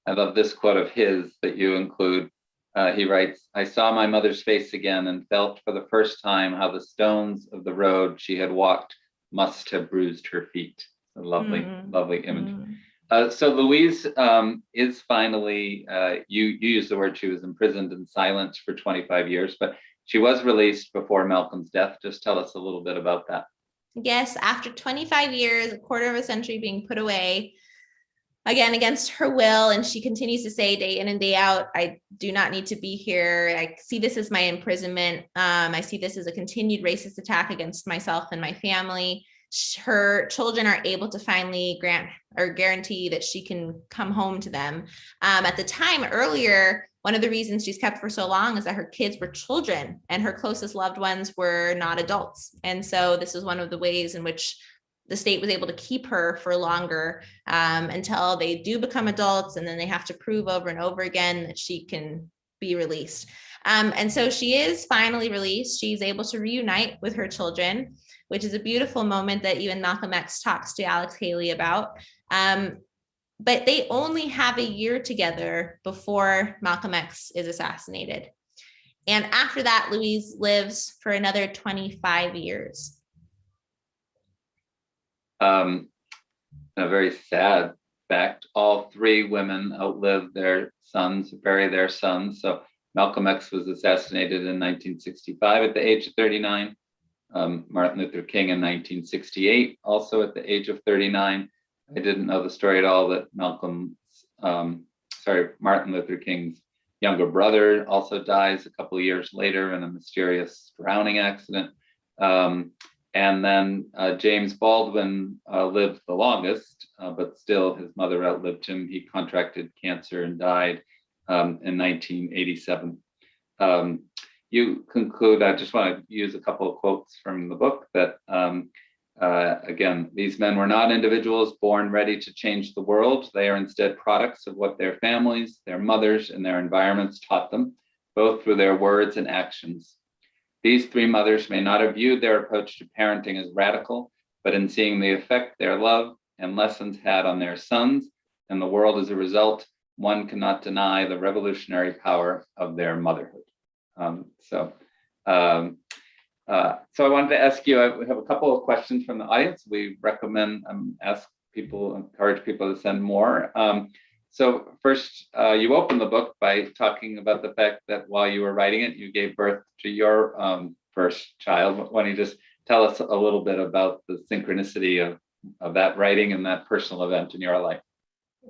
I love this quote of his that you include. He writes, "I saw my mother's face again and felt for the first time how the stones of the road she had walked must have bruised her feet." A lovely, lovely image. So Louise is finally, you used the word she was imprisoned and silenced for 25 years, but she was released before Malcolm's death. Just tell us a little bit about that. Yes, after 25 years, a quarter of a century being put away, again, against her will. And she continues to say day in and day out, I do not need to be here. I see this as my imprisonment. I see this as a continued racist attack against myself and my family. Her children are able to finally grant or guarantee that she can come home to them. At the time earlier, one of the reasons she's kept for so long is that her kids were children and her closest loved ones were not adults. And so this is one of the ways in which the state was able to keep her for longer until they do become adults, and then they have to prove over and over again that she can be released. And so she is finally released. She's able to reunite with her children, which is a beautiful moment that even Malcolm X talks to Alex Haley about. But they only have a year together before Malcolm X is assassinated. And after that, Louise lives for another 25 years. A very sad fact, all three women outlived their sons, bury their sons. So Malcolm X was assassinated in 1965 at the age of 39. Martin Luther King in 1968, also at the age of 39. I didn't know the story at all that Martin Luther King's younger brother also dies a couple of years later in a mysterious drowning accident. And then James Baldwin lived the longest, but still his mother outlived him. He contracted cancer and died in 1987. You conclude, I just want to use a couple of quotes from the book that, again, these men were not individuals born ready to change the world. They are instead products of what their families, their mothers, and their environments taught them, both through their words and actions. These three mothers may not have viewed their approach to parenting as radical, but in seeing the effect their love and lessons had on their sons and the world as a result, one cannot deny the revolutionary power of their motherhood. So I wanted to ask you, I have a couple of questions from the audience. We recommend, encourage people to send more. So first, you opened the book by talking about the fact that while you were writing it, you gave birth to your first child. Why don't you just tell us a little bit about the synchronicity of that writing and that personal event in your life?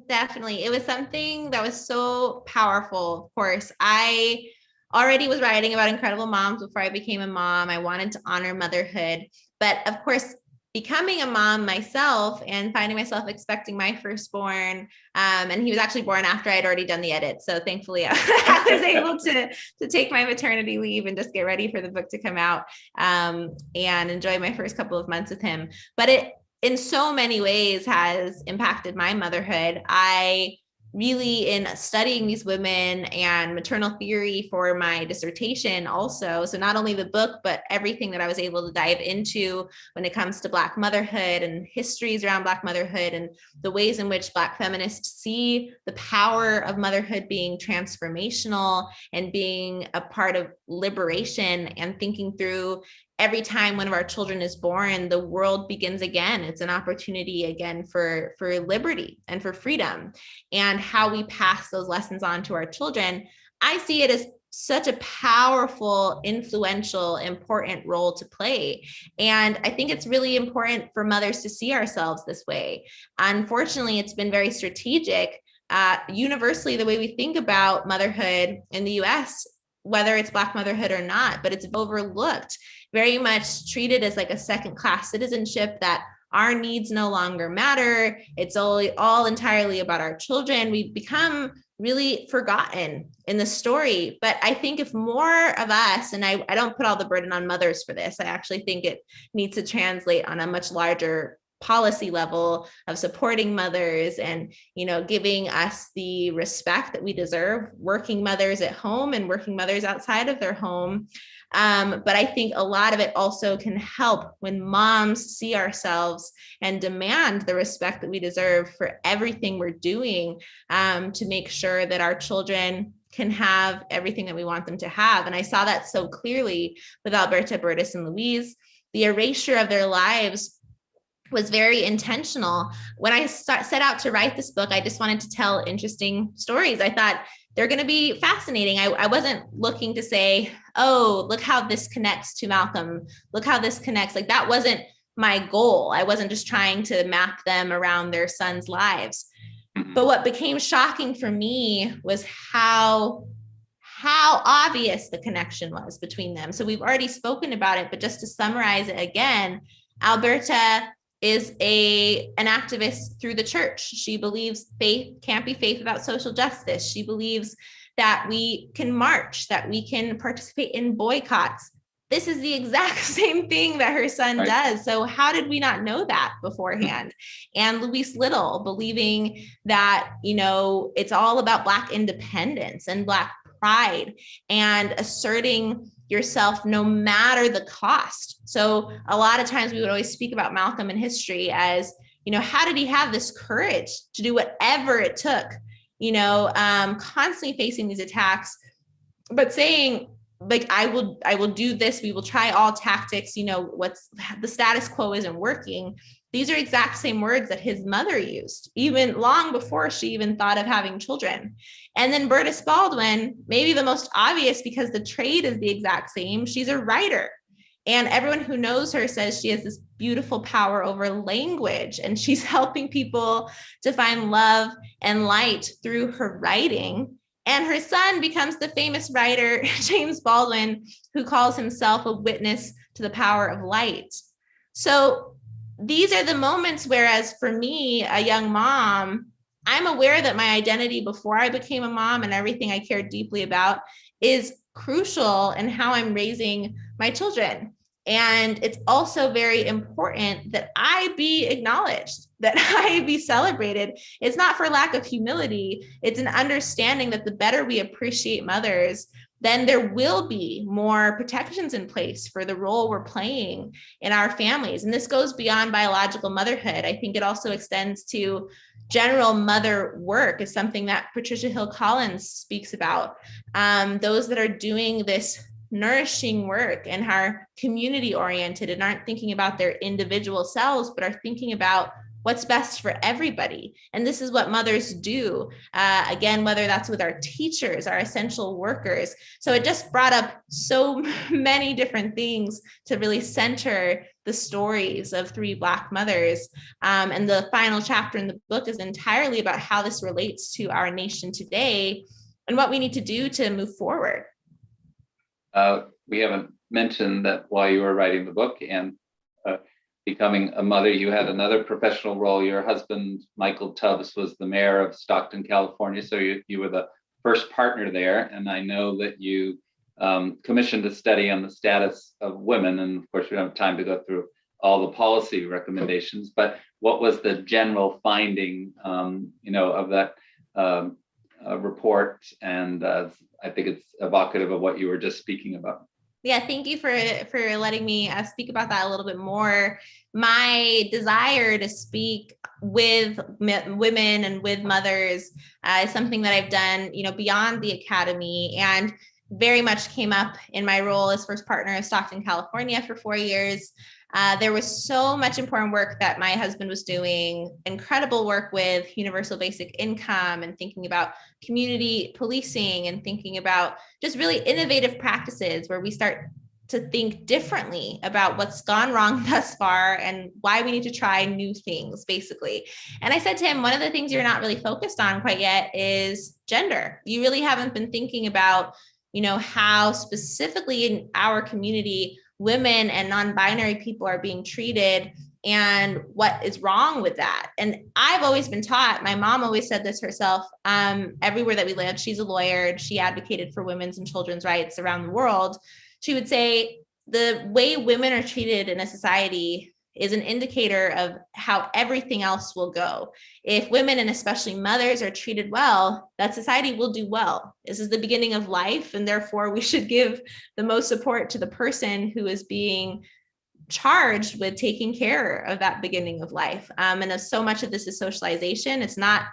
Definitely. It was something that was so powerful. Of course, I already was writing about incredible moms before I became a mom. I wanted to honor motherhood. But of course, becoming a mom myself and finding myself expecting my firstborn, and he was actually born after I'd already done the edit. So thankfully I was able to take my maternity leave and just get ready for the book to come out and enjoy my first couple of months with him. But it, in so many ways, has impacted my motherhood. I really, in studying these women and maternal theory for my dissertation also, so not only the book, but everything that I was able to dive into when it comes to Black motherhood and histories around Black motherhood and the ways in which Black feminists see the power of motherhood being transformational and being a part of liberation, and thinking through every time one of our children is born, the world begins again. It's an opportunity again for liberty and for freedom, and how we pass those lessons on to our children. I see it as such a powerful, influential, important role to play. And I think it's really important for mothers to see ourselves this way. Unfortunately, it's been very strategic. Universally, the way we think about motherhood in the US, whether it's Black motherhood or not, but it's overlooked, very much treated as like a second-class citizenship, that our needs no longer matter. It's all entirely about our children. We become really forgotten in the story. But I think if more of us, and I don't put all the burden on mothers for this, I actually think it needs to translate on a much larger policy level of supporting mothers and, giving us the respect that we deserve, working mothers at home and working mothers outside of their home. But I think a lot of it also can help when moms see ourselves and demand the respect that we deserve for everything we're doing to make sure that our children can have everything that we want them to have. And I saw that so clearly with Alberta, Bertus, and Louise. The erasure of their lives was very intentional. When I set out to write this book, I just wanted to tell interesting stories. I thought they're going to be fascinating. I wasn't looking to say, oh, look how this connects to Malcolm. Look how this connects. Like, that wasn't my goal. I wasn't just trying to map them around their sons' lives. But what became shocking for me was how obvious the connection was between them. So we've already spoken about it, but just to summarize it again, Alberta is an activist through the church. She believes faith can't be faith without social justice. She believes that we can march, that we can participate in boycotts. This is the exact same thing that her son does. So how did we not know that beforehand? And Louise Little believing that, it's all about Black independence and Black pride and asserting yourself no matter the cost. So a lot of times we would always speak about Malcolm in history as, how did he have this courage to do whatever it took, constantly facing these attacks, but saying, like, I will do this. We will try all tactics. What's the status quo isn't working. These are exact same words that his mother used, even long before she even thought of having children. And then Berta Spaldwin, maybe the most obvious because the trade is the exact same. She's a writer. And everyone who knows her says she has this beautiful power over language, and she's helping people to find love and light through her writing. And her son becomes the famous writer, James Baldwin, who calls himself a witness to the power of light. So these are the moments, whereas for me, a young mom, I'm aware that my identity before I became a mom and everything I care deeply about is crucial in how I'm raising my children. And it's also very important that I be acknowledged, that I be celebrated. It's not for lack of humility. It's an understanding that the better we appreciate mothers, then there will be more protections in place for the role we're playing in our families. And this goes beyond biological motherhood. I think it also extends to general mother work, is something that Patricia Hill Collins speaks about. Those that are doing this nourishing work and are community oriented and aren't thinking about their individual selves, but are thinking about what's best for everybody. And this is what mothers do. Again, whether that's with our teachers, our essential workers. So it just brought up so many different things to really center the stories of three Black mothers. And the final chapter in the book is entirely about how this relates to our nation today and what we need to do to move forward. We haven't mentioned that while you were writing the book and becoming a mother, you had another professional role. Your husband, Michael Tubbs, was the mayor of Stockton, California. So you were the first partner there. And I know that you commissioned a study on the status of women. And of course, we don't have time to go through all the policy recommendations, but what was the general finding, of that report? And I think it's evocative of what you were just speaking about. Yeah, thank you for letting me speak about that a little bit more. My desire to speak with women and with mothers is something that I've done, beyond the academy, and very much came up in my role as first partner of Stockton, California for 4 years. There was so much important work that my husband was doing, incredible work with universal basic income and thinking about community policing and thinking about just really innovative practices where we start to think differently about what's gone wrong thus far and why we need to try new things, basically. And I said to him, one of the things you're not really focused on quite yet is gender. You really haven't been thinking about, how specifically in our community, women and non-binary people are being treated and what is wrong with that. And I've always been taught, my mom always said this herself, everywhere that we lived, she's a lawyer, she advocated for women's and children's rights around the world. She would say the way women are treated in a society is an indicator of how everything else will go. If women, and especially mothers, are treated well, that society will do well. This is the beginning of life, and therefore we should give the most support to the person who is being charged with taking care of that beginning of life. And so much of this is socialization. It's not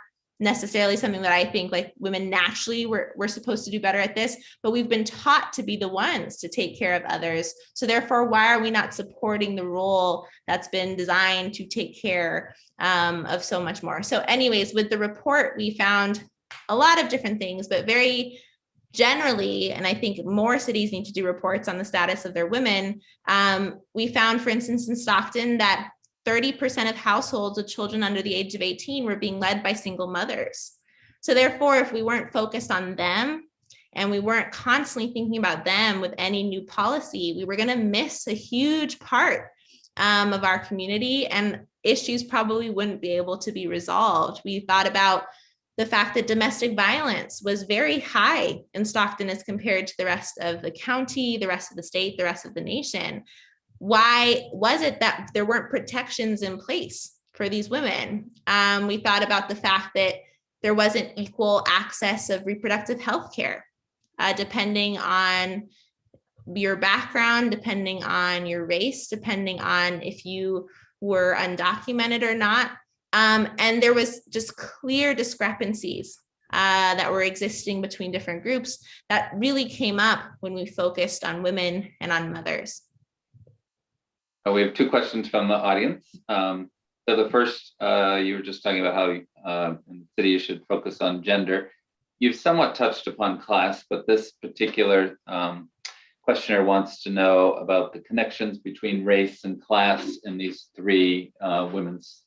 necessarily something that I think like women naturally we're supposed to do better at this, but we've been taught to be the ones to take care of others. So therefore, why are we not supporting the role that's been designed to take care of so much more? So anyways, with the report, we found a lot of different things, but very generally, and I think more cities need to do reports on the status of their women. We found, for instance, in Stockton that 30% of households with children under the age of 18 were being led by single mothers. So therefore, if we weren't focused on them and we weren't constantly thinking about them with any new policy, we were going to miss a huge part of our community, and issues probably wouldn't be able to be resolved. We thought about the fact that domestic violence was very high in Stockton as compared to the rest of the county, the rest of the state, the rest of the nation. Why was it that there weren't protections in place for these women? We thought about the fact that there wasn't equal access of reproductive health care, depending on your background, depending on your race, depending on if you were undocumented or not. And there was just clear discrepancies that were existing between different groups that really came up when we focused on women and on mothers. We have two questions from the audience. So the first, you were just talking about how in the city you should focus on gender. You've somewhat touched upon class, but this particular questioner wants to know about the connections between race and class in these three women's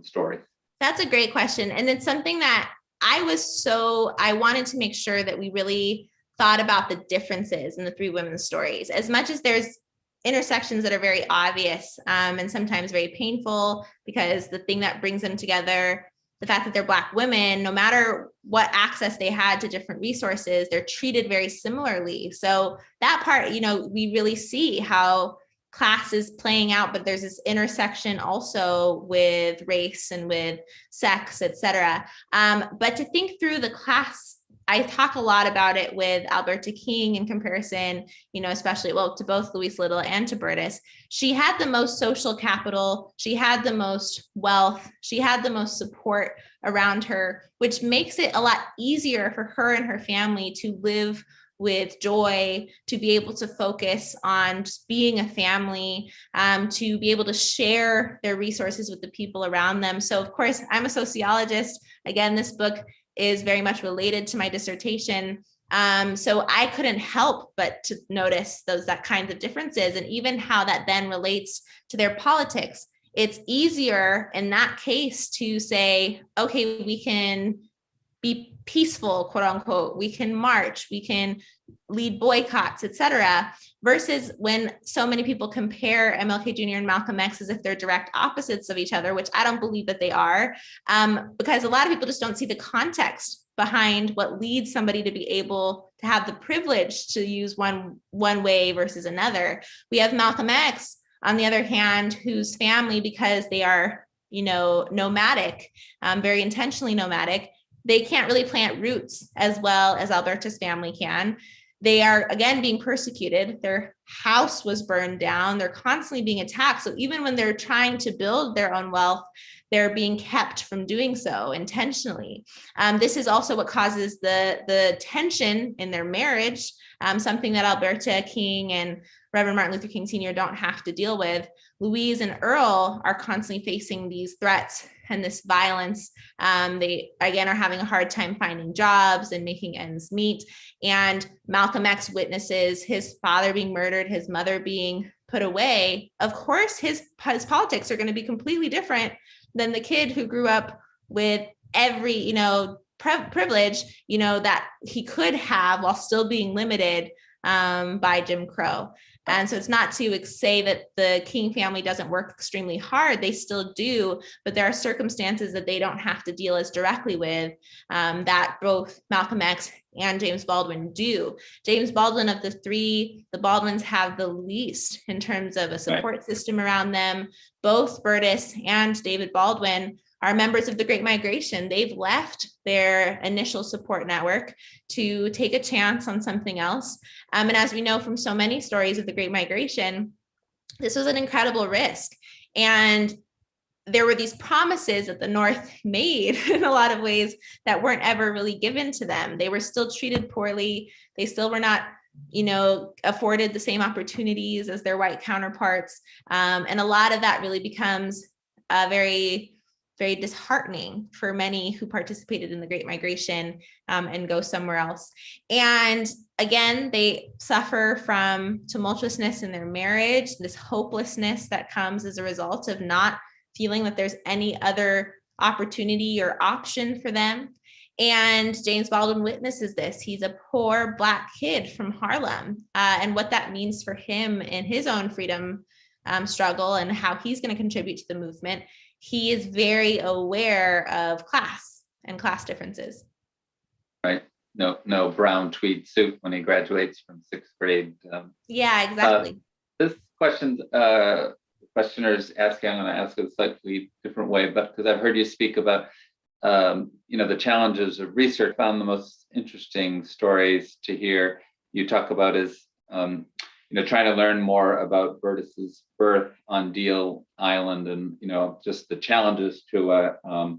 stories. That's a great question. And it's something that I wanted to make sure that we really thought about the differences in the three women's stories. As much as there's intersections that are very obvious and sometimes very painful, because the thing that brings them together, the fact that they're Black women, no matter what access they had to different resources, they're treated very similarly. So that part, we really see how class is playing out, but there's this intersection also with race and with sex, et cetera. But to think through the class, I talk a lot about it with Alberta King in comparison, especially to both Louise Little and to Bertus. She had the most social capital. She had the most wealth. She had the most support around her, which makes it a lot easier for her and her family to live with joy, to be able to focus on just being a family, to be able to share their resources with the people around them. So of course, I'm a sociologist. Again, this book is very much related to my dissertation. So I couldn't help but to notice that kinds of differences, and even how that then relates to their politics. It's easier in that case to say, okay, we can be peaceful, quote unquote, we can march, we can lead boycotts, et cetera, versus when so many people compare MLK Jr. and Malcolm X as if they're direct opposites of each other, which I don't believe that they are, because a lot of people just don't see the context behind what leads somebody to be able to have the privilege to use one way versus another. We have Malcolm X, on the other hand, whose family, because they are, nomadic, very intentionally nomadic, they can't really plant roots as well as Alberta's family can. They are, again, being persecuted. Their house was burned down. They're constantly being attacked. So even when they're trying to build their own wealth, they're being kept from doing so intentionally. This is also what causes the tension in their marriage, something that Alberta King and Reverend Martin Luther King Sr. don't have to deal with. Louise and Earl are constantly facing these threats and this violence. They, again, are having a hard time finding jobs and making ends meet. And Malcolm X witnesses his father being murdered, his mother being put away. Of course, his politics are going to be completely different than the kid who grew up with every, privilege, that he could have while still being limited by Jim Crow. And so it's not to say that the King family doesn't work extremely hard. They still do, but there are circumstances that they don't have to deal as directly with that both Malcolm X and James Baldwin do. James Baldwin, of the three, the Baldwins have the least in terms of a support system around them. Both Bertus and David Baldwin are members of the Great Migration. They've left their initial support network to take a chance on something else. And as we know from so many stories of the Great Migration, this was an incredible risk. And there were these promises that the North made in a lot of ways that weren't ever really given to them. They were still treated poorly. They still were not, afforded the same opportunities as their white counterparts. And a lot of that really becomes very, very disheartening for many who participated in the Great Migration and go somewhere else. And again, they suffer from tumultuousness in their marriage, this hopelessness that comes as a result of not feeling that there's any other opportunity or option for them. And James Baldwin witnesses this. He's a poor Black kid from Harlem, and what that means for him in his own freedom struggle and how he's going to contribute to the movement. He is very aware of class and class differences. Right. No brown tweed suit when he graduates from 6th grade. Yeah, exactly. This question, questioner is asking, I'm going to ask it a slightly different way, but because I've heard you speak about the challenges of research. Found the most interesting stories to hear you talk about is trying to learn more about Burtis's birth on Deal Island, and just the challenges to a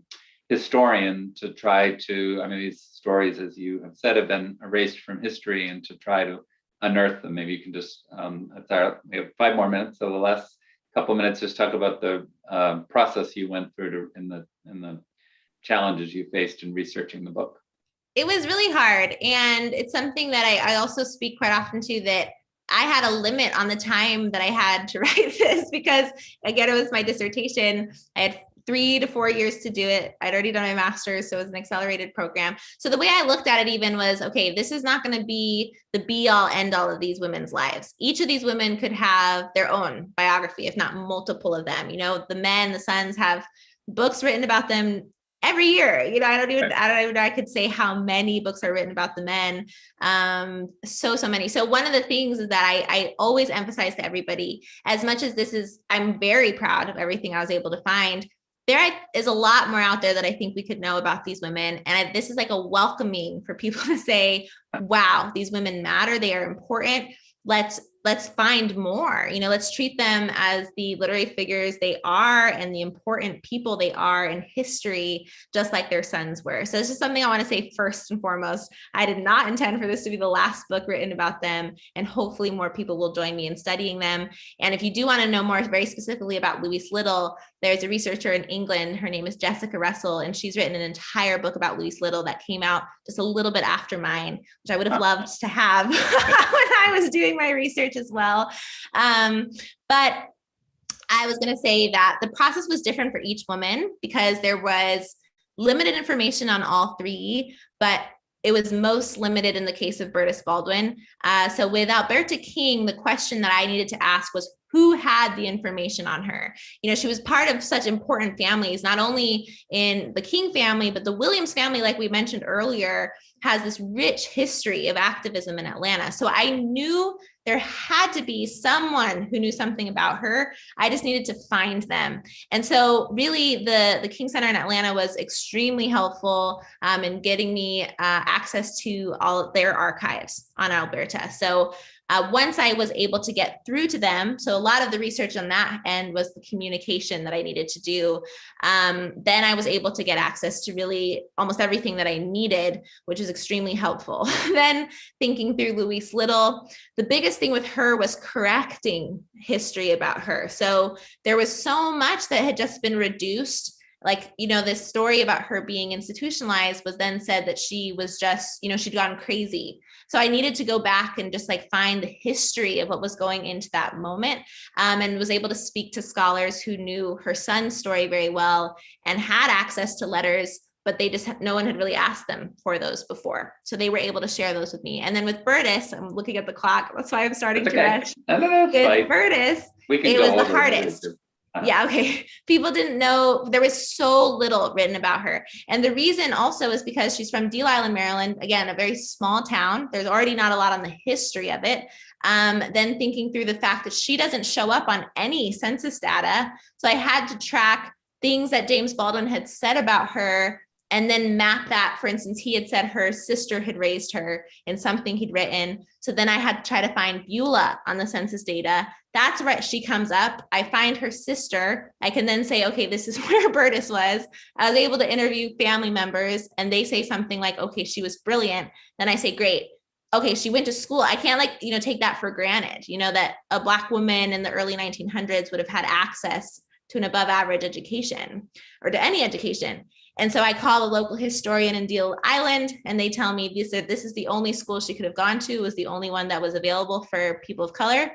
historian to try to, these stories, as you have said, have been erased from history, and to try to unearth them. Maybe you can just we have 5 more minutes, so the last couple minutes, just talk about the process you went through in the challenges you faced in researching the book. It was really hard. And it's something that I also speak quite often to, that I had a limit on the time that I had to write this, because again, it was my dissertation. I had 3 to 4 years to do it. I'd already done my master's, so it was an accelerated program. So the way I looked at it even was, okay, this is not going to be the be all end all of these women's lives. Each of these women could have their own biography, if not multiple of them. The men, the sons have books written about them every year. I don't even know, I could say how many books are written about the men. So many. So one of the things is that I always emphasize to everybody, as much as I'm very proud of everything I was able to find, there is a lot more out there that I think we could know about these women. And this is like a welcoming for people to say, wow, these women matter. They are important. Let's find more, let's treat them as the literary figures they are and the important people they are in history, just like their sons were. So it's just something I want to say first and foremost. I did not intend for this to be the last book written about them, and hopefully more people will join me in studying them. And if you do want to know more very specifically about Louise Little, there's a researcher in England. Her name is Jessica Russell, and she's written an entire book about Louise Little that came out just a little bit after mine, which I would have loved to have when I was doing my research as well. But I was going to say that the process was different for each woman, because there was limited information on all 3, but it was most limited in the case of Burtis Baldwin. So with Alberta King, the question that I needed to ask was, who had the information on her? She was part of such important families, not only in the King family, but the Williams family, like we mentioned earlier, has this rich history of activism in Atlanta. So I knew there had to be someone who knew something about her. I just needed to find them. And so really the King Center in Atlanta was extremely helpful in getting me access to all their archives on Alberta. So once I was able to get through to them, so a lot of the research on that end was the communication that I needed to do. Then I was able to get access to really almost everything that I needed, which is extremely helpful. Then thinking through Louise Little, the biggest thing with her was correcting history about her. So there was so much that had just been reduced. Like, this story about her being institutionalized was then said that she was just, she'd gone crazy. So I needed to go back and just find the history of what was going into that moment, and was able to speak to scholars who knew her son's story very well and had access to letters, but no one had really asked them for those before. So they were able to share those with me. And then with Burtis, I'm looking at the clock. That's why I'm starting to rush. With Burtis, it was the hardest. Yeah, okay. People didn't know, there was so little written about her. And the reason also is because she's from Deal Island, Maryland, again, a very small town. There's already not a lot on the history of it. Then thinking through the fact that she doesn't show up on any census data. So I had to track things that James Baldwin had said about her, and then map that. For instance, he had said her sister had raised her in something he'd written. So then I had to try to find Beulah on the census data. That's where she comes up. I find her sister. I can then say, okay, this is where Burtis was. I was able to interview family members, and they say something like, okay, she was brilliant. Then I say, great. Okay, she went to school. I can't take that for granted, that a Black woman in the early 1900s would have had access to an above average education, or to any education. And so I call a local historian in Deal Island, and they tell me this is the only school she could have gone to. It was the only one that was available for people of color.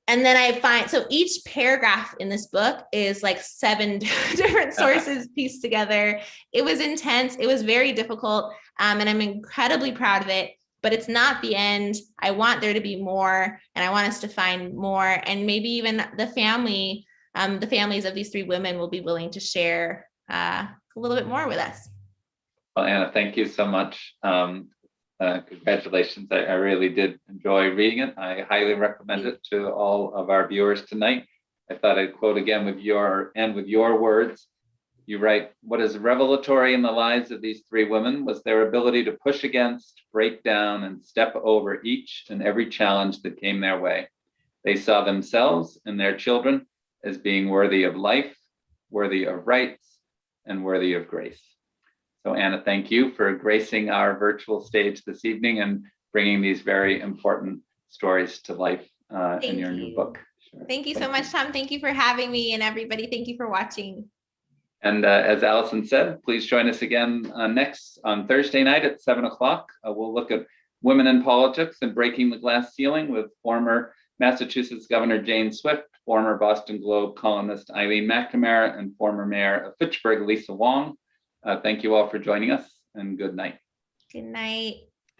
And then I find, so each paragraph in this book is like 7 different sources pieced together. It was intense. It was very difficult. And I'm incredibly proud of it, but it's not the end. I want there to be more, and I want us to find more. And maybe even the families of these 3 women will be willing to share a little bit more with us. Well, Anna, thank you so much. Congratulations. I really did enjoy reading it. I highly recommend it to all of our viewers tonight. I thought I'd quote again with your words. You write, what is revelatory in the lives of these 3 women was their ability to push against, break down, and step over each and every challenge that came their way. They saw themselves and their children as being worthy of life, worthy of rights, and worthy of grace. So Anna, thank you for gracing our virtual stage this evening and bringing these very important stories to life in your new book. Sure. Thank you so much, Tom. Thank you for having me, and everybody, thank you for watching. And as Allison said, please join us again next on Thursday night at 7 o'clock. We'll look at women in politics and breaking the glass ceiling with former Massachusetts Governor Jane Swift, former Boston Globe columnist Eileen McNamara, and former Mayor of Fitchburg, Lisa Wong. Thank you all for joining us, and good night. Good night.